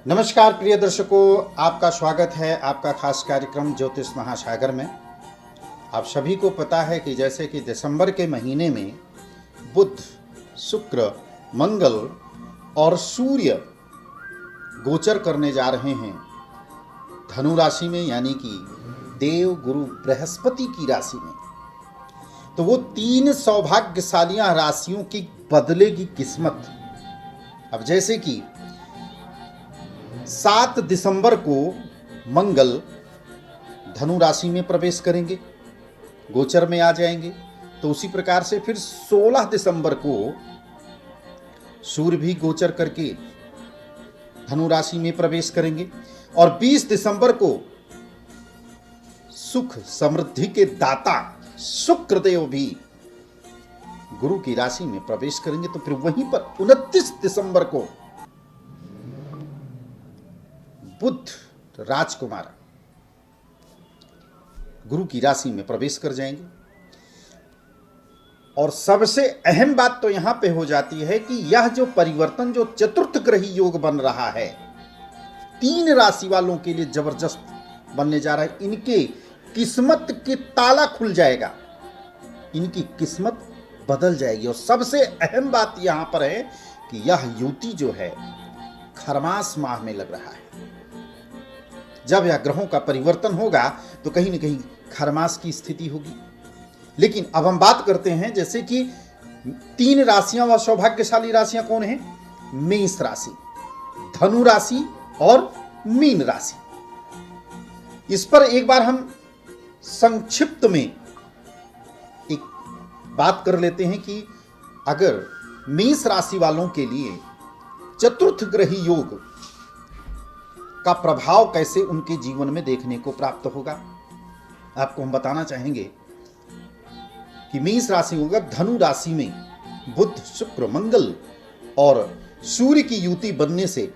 नमस्कार प्रिय दर्शकों, आपका स्वागत है आपका खास कार्यक्रम ज्योतिष महासागर में। आप सभी को पता है कि जैसे कि दिसंबर के महीने में बुध, शुक्र, मंगल और सूर्य गोचर करने जा रहे हैं धनु राशि में, यानी कि देव गुरु बृहस्पति की राशि में। तो वो तीन सौभाग्यशालियां राशियों की बदलेगी किस्मत। अब जैसे कि 7 दिसंबर को मंगल धनु राशि में प्रवेश करेंगे, गोचर में आ जाएंगे। तो उसी प्रकार से फिर 16 दिसंबर को सूर्य भी गोचर करके धनु राशि में प्रवेश करेंगे और 20 दिसंबर को सुख समृद्धि के दाता शुक्रदेव भी गुरु की राशि में प्रवेश करेंगे। तो फिर वहीं पर 29 दिसंबर को बुध राजकुमार गुरु की राशि में प्रवेश कर जाएंगे। और सबसे अहम बात तो यहां पे हो जाती है कि यह जो परिवर्तन, जो चतुर्थ ग्रही योग बन रहा है, 3 राशि वालों के लिए जबरदस्त बनने जा रहा है। इनके किस्मत के ताला खुल जाएगा, इनकी किस्मत बदल जाएगी। और सबसे अहम बात यहां पर है कि यह युति जो है खरमास माह में लग रहा है। जब यह ग्रहों का परिवर्तन होगा तो कहीं न कहीं खरमास की स्थिति होगी। लेकिन अब हम बात करते हैं जैसे कि 3 राशियां व सौभाग्यशाली राशियां कौन हैं? मेष राशि, धनु राशि और मीन राशि। इस पर एक बार हम संक्षिप्त में एक बात कर लेते हैं कि अगर मेष राशि वालों के लिए चतुर्थ ग्रही योग का प्रभाव कैसे उनके जीवन में देखने को प्राप्त होगा, आपको हम बताना चाहेंगे कि मेष राशि होगा धनु राशि में बुध, शुक्र, मंगल और सूर्य की युति बनने से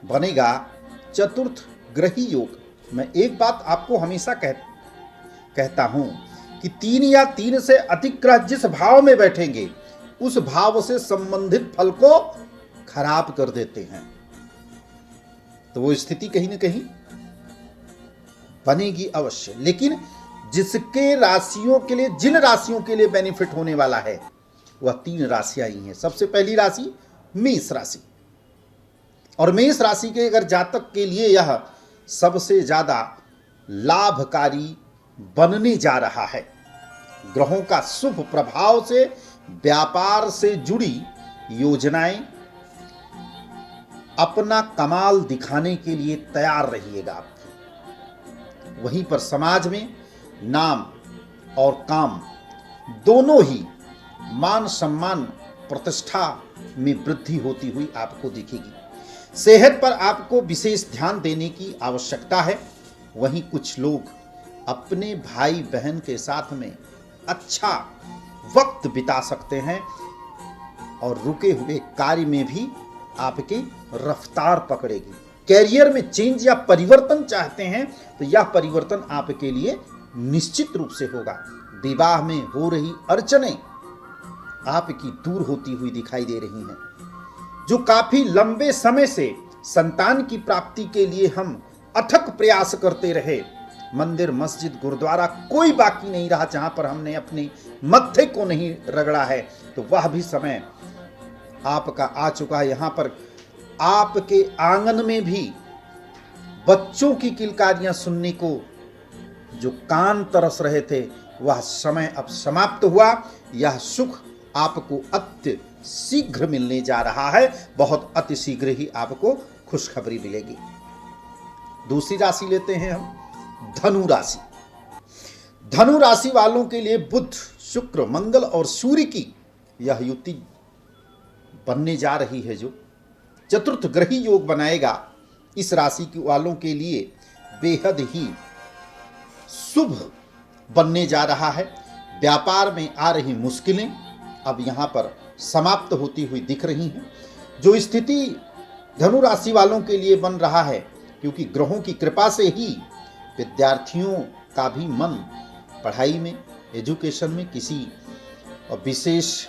बनेगा चतुर्थ ग्रही योग। मैं एक बात आपको हमेशा कहता हूं कि 3 या 3 से अधिक ग्रह जिस भाव में बैठेंगे उस भाव से संबंधित फल को खराब कर देते हैं। तो वो स्थिति कहीं ना कहीं बनेगी अवश्य। लेकिन जिसके राशियों के लिए, जिन राशियों के लिए बेनिफिट होने वाला है वह 3 राशियां ही हैं। सबसे पहली राशि मेष राशि, और मेष राशि के अगर जातक के लिए यह सबसे ज्यादा लाभकारी बनने जा रहा है। ग्रहों का शुभ प्रभाव से व्यापार से जुड़ी योजनाएं अपना कमाल दिखाने के लिए तैयार रहिएगा आप। वहीं पर समाज में नाम और काम दोनों ही, मान सम्मान प्रतिष्ठा में वृद्धि होती हुई आपको दिखेगी। सेहत पर आपको विशेष ध्यान देने की आवश्यकता है। वहीं कुछ लोग अपने भाई बहन के साथ में अच्छा वक्त बिता सकते हैं और रुके हुए कार्य में भी आपकी रफ्तार पकड़ेगी। कैरियर में चेंज या परिवर्तन चाहते हैं तो यह परिवर्तन आपके लिए निश्चित रूप से होगा। विवाह में हो रही अड़चनें आपकी दूर होती हुई दिखाई दे रही हैं। जो काफी लंबे समय से संतान की प्राप्ति के लिए हम अथक प्रयास करते रहे, मंदिर, मस्जिद, गुरुद्वारा कोई बाकी नहीं रहा जहां पर हमने अपने मत्थे को नहीं रगड़ा है, तो वह भी समय आपका आ चुका है। यहां पर आपके आंगन में भी बच्चों की किलकारियां सुनने को जो कान तरस रहे थे, वह समय अब समाप्त हुआ। यह सुख आपको अति शीघ्र मिलने जा रहा है। बहुत अति शीघ्र ही आपको खुशखबरी मिलेगी। दूसरी राशि लेते हैं हम धनु राशि। धनु राशि वालों के लिए बुध, शुक्र, मंगल और सूर्य की यह युति बनने जा रही है, जो चतुर्थ ग्रही योग बनाएगा। इस राशि के वालों के लिए बेहद ही शुभ बनने जा रहा है। व्यापार में आ रही मुश्किलें अब यहां पर समाप्त होती हुई दिख रही हैं। जो स्थिति धनु राशि वालों के लिए बन रहा है, क्योंकि ग्रहों की कृपा से ही विद्यार्थियों का भी मन पढ़ाई में, एजुकेशन में, किसी विशेष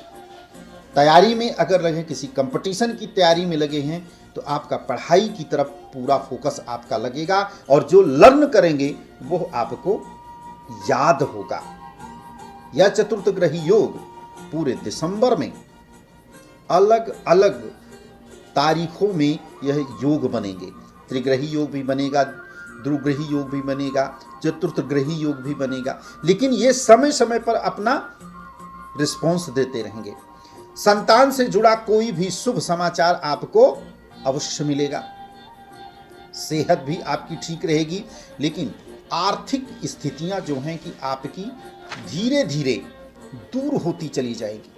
तैयारी में अगर लगे, किसी कंपटीशन की तैयारी में लगे हैं, तो आपका पढ़ाई की तरफ पूरा फोकस आपका लगेगा और जो लर्न करेंगे वो आपको याद होगा। यह चतुर्थ ग्रही योग पूरे दिसंबर में अलग अलग तारीखों में यह योग बनेंगे। त्रिग्रही योग भी बनेगा, ध्रुवग्रही योग भी बनेगा, चतुर्थ ग्रही योग भी बनेगा, लेकिन ये समय समय पर अपना रिस्पॉन्स देते रहेंगे। संतान से जुड़ा कोई भी शुभ समाचार आपको अवश्य मिलेगा। सेहत भी आपकी ठीक रहेगी, लेकिन आर्थिक स्थितियां जो हैं कि आपकी धीरे धीरे दूर होती चली जाएगी,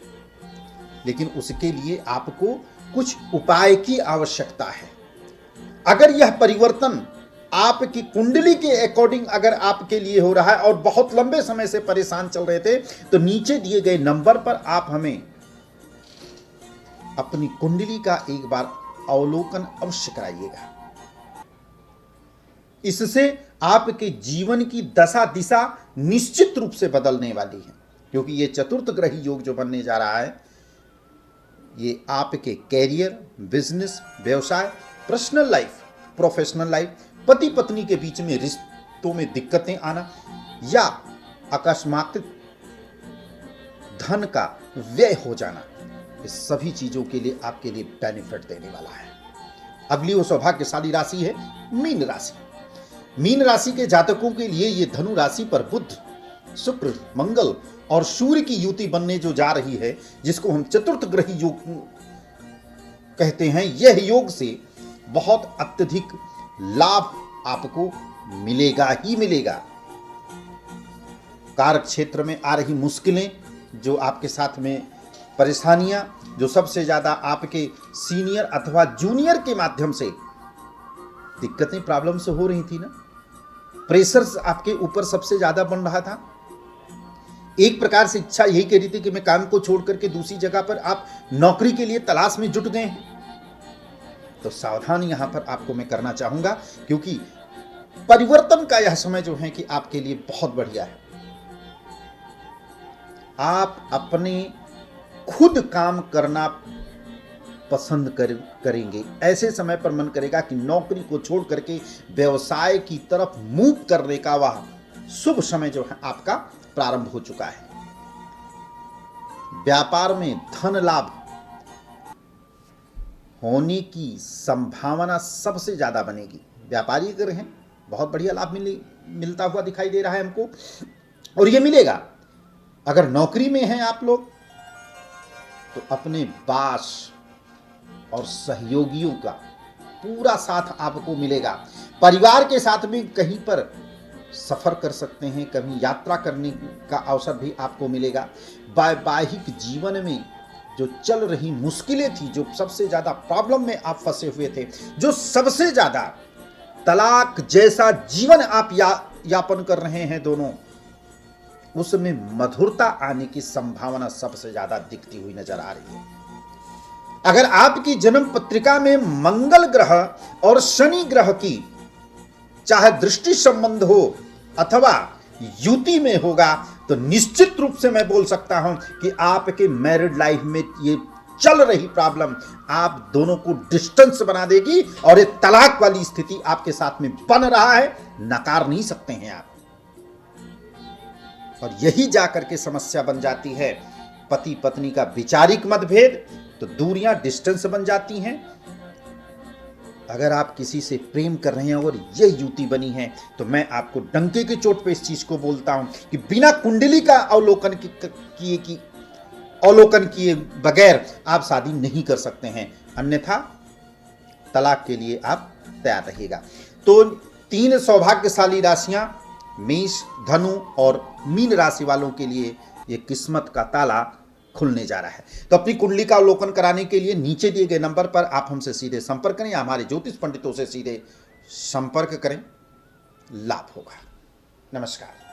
लेकिन उसके लिए आपको कुछ उपाय की आवश्यकता है। अगर यह परिवर्तन आपकी कुंडली के अकॉर्डिंग अगर आपके लिए हो रहा है और बहुत लंबे समय से परेशान चल रहे थे, तो नीचे दिए गए नंबर पर आप हमें अपनी कुंडली का एक बार अवलोकन अवश्य कराइएगा। इससे आपके जीवन की दशा दिशा निश्चित रूप से बदलने वाली है, क्योंकि ये चतुर्थ ग्रही योग जो बनने जा रहा है, ये आपके कैरियर, बिजनेस, व्यवसाय, पर्सनल लाइफ, प्रोफेशनल लाइफ, पति पत्नी के बीच में रिश्तों में दिक्कतें आना या अकस्मात धन का व्यय हो जाना, इस सभी चीजों के लिए आपके लिए बेनिफिट देने वाला है। अगली वो सौभाग्यशाली राशि है मीन राशि। मीन राशि के जातकों के लिए ये धनु राशि पर बुध, शुक्र, मंगल और सूर्य की युति बनने जो जा रही है, जिसको हम चतुर्थ ग्रही योग कहते हैं, यह योग से बहुत अत्यधिक लाभ आपको मिलेगा ही मिलेगा। कार्य क्षेत्र में आ रही मुश्किलें, जो आपके साथ में परेशानियां, जो सबसे ज्यादा आपके सीनियर अथवा जूनियर के माध्यम से दिक्कतें, प्रॉब्लम से हो रही थी ना, प्रेशर्स आपके ऊपर सबसे ज्यादा बन रहा था। एक प्रकार से इच्छा यही कह रही थी कि मैं काम को छोड़ करके दूसरी जगह पर आप नौकरी के लिए तलाश में जुट गए हैं, तो सावधान यहां पर आपको मैं करना चाहूंगा, क्योंकि परिवर्तन का यह समय जो है कि आपके लिए बहुत बढ़िया है। आप अपने खुद काम करना पसंद करेंगे। ऐसे समय पर मन करेगा कि नौकरी को छोड़ करके व्यवसाय की तरफ मूव करने का वह शुभ समय जो है आपका प्रारंभ हो चुका है। व्यापार में धन लाभ होने की संभावना सबसे ज्यादा बनेगी। व्यापारी अगर हैं, बहुत बढ़िया लाभ मिलता हुआ दिखाई दे रहा है हमको, और ये मिलेगा। अगर नौकरी में हैं आप लोग, तो अपने बॉस और सहयोगियों का पूरा साथ आपको मिलेगा। परिवार के साथ भी कहीं पर सफर कर सकते हैं, कहीं यात्रा करने का अवसर भी आपको मिलेगा। वैवाहिक जीवन में जो चल रही मुश्किलें थी, जो सबसे ज्यादा प्रॉब्लम में आप फंसे हुए थे, जो सबसे ज्यादा तलाक जैसा जीवन आप यापन कर रहे हैं दोनों, उसमें मधुरता आने की संभावना सबसे ज्यादा दिखती हुई नजर आ रही है। अगर आपकी जन्म पत्रिका में मंगल ग्रह और शनि ग्रह की चाहे दृष्टि संबंध हो अथवा युति में होगा, तो निश्चित रूप से मैं बोल सकता हूं कि आपके मैरिड लाइफ में ये चल रही प्रॉब्लम आप दोनों को डिस्टेंस बना देगी, और ये तलाक वाली स्थिति आपके साथ में बन रहा है, नकार नहीं सकते हैं आप। और यही जाकर के समस्या बन जाती है पति पत्नी का वैचारिक मतभेद, तो दूरियां, डिस्टेंस बन जाती हैं। अगर आप किसी से प्रेम कर रहे हैं और ये युति बनी है, तो मैं आपको डंके की चोट पे इस चीज को बोलता हूं कि बिना कुंडली का अवलोकन किए बगैर आप शादी नहीं कर सकते हैं, अन्यथा तलाक के लिए आप तैयार रहिएगा। तो 3 सौभाग्यशाली राशियां मेष, धनु और मीन राशि वालों के लिए ये किस्मत का ताला खुलने जा रहा है। तो अपनी कुंडली का अवलोकन कराने के लिए नीचे दिए गए नंबर पर आप हमसे सीधे संपर्क करें या हमारे ज्योतिष पंडितों से सीधे संपर्क करें, लाभ होगा। नमस्कार।